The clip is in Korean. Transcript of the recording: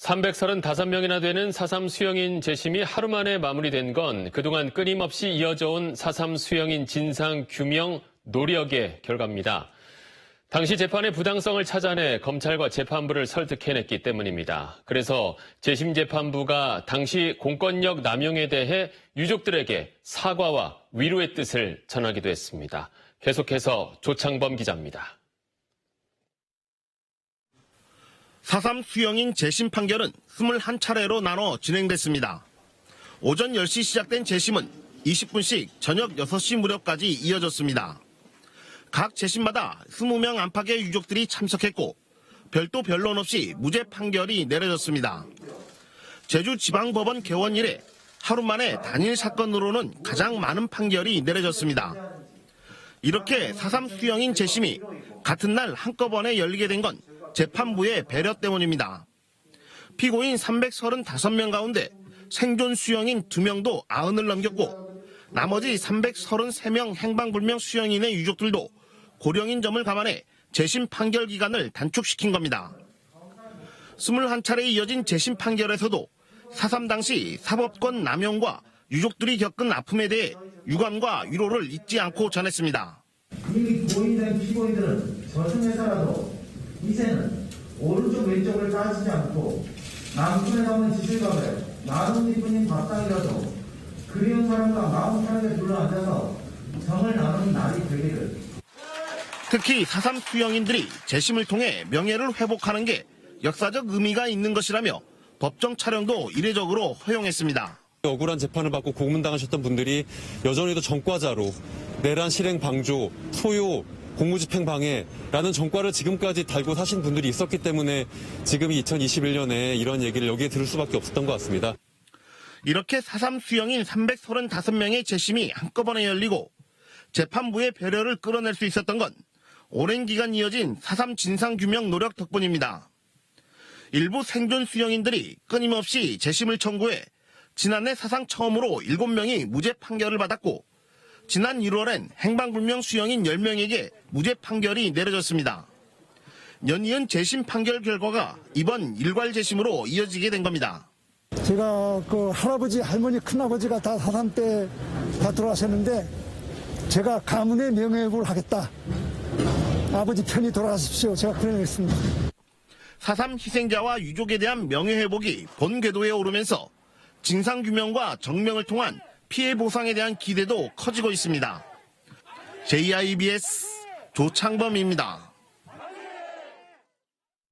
335명이나 되는 4.3 수형인 재심이 하루 만에 마무리된 건 그동안 끊임없이 이어져온 4.3 수형인 진상 규명 노력의 결과입니다. 당시 재판의 부당성을 찾아내 검찰과 재판부를 설득해냈기 때문입니다. 그래서 재심 재판부가 당시 공권력 남용에 대해 유족들에게 사과와 위로의 뜻을 전하기도 했습니다. 계속해서 조창범 기자입니다. 4.3 수형인 재심 판결은 21차례로 나눠 진행됐습니다. 오전 10시 시작된 재심은 20분씩 저녁 6시 무렵까지 이어졌습니다. 각 재심마다 20명 안팎의 유족들이 참석했고 별도 변론 없이 무죄 판결이 내려졌습니다. 제주지방법원 개원 이래 하루 만에 단일 사건으로는 가장 많은 판결이 내려졌습니다. 이렇게 4.3 수형인 재심이 같은 날 한꺼번에 열리게 된 건 재판부의 배려 때문입니다. 피고인 335명 가운데 생존 수형인 2명도 90을 넘겼고 나머지 333명 행방불명 수형인의 유족들도 고령인 점을 감안해 재심 판결 기간을 단축시킨 겁니다. 21차례 이어진 재심 판결에서도 4.3 당시 사법권 남용과 유족들이 겪은 아픔에 대해 유감과 위로를 잊지 않고 전했습니다. 이미 고인된 피고인들은 저승에서라도 이제는 오른쪽 왼쪽을 따지지 않고 남편에 나오는 지실각을 나눔이뿐인 밥상이라도 그리운 사람과 마음 편하게 둘러앉아서 정을 나누는 날이 되기를. 특히 4.3 수형인들이 재심을 통해 명예를 회복하는 게 역사적 의미가 있는 것이라며 법정 촬영도 이례적으로 허용했습니다. 억울한 재판을 받고 고문당하셨던 분들이 여전히도 전과자로 내란 실행 방조, 소요, 공무집행 방해라는 전과를 지금까지 달고 사신 분들이 있었기 때문에 지금 2021년에 이런 얘기를 여기에 들을 수밖에 없었던 것 같습니다. 이렇게 4.3 수형인 335명의 재심이 한꺼번에 열리고 재판부의 배려를 끌어낼 수 있었던 건 오랜 기간 이어진 4.3 진상규명 노력 덕분입니다. 일부 생존 수형인들이 끊임없이 재심을 청구해 지난해 사상 처음으로 7명이 무죄 판결을 받았고 지난 1월엔 행방불명 수형인 10명에게 무죄 판결이 내려졌습니다. 연이은 재심 판결 결과가 이번 일괄 재심으로 이어지게 된 겁니다. 제가 그 할아버지, 할머니, 큰아버지가 다 4.3 때 다 돌아가셨는데 제가 가문의 명예회복을 하겠다. 아버지 편히 돌아가십시오. 제가 그런 걸 했습니다. 4.3 희생자와 유족에 대한 명예회복이 본궤도에 오르면서 진상규명과 정명을 통한 피해 보상에 대한 기대도 커지고 있습니다. JIBS 조창범입니다.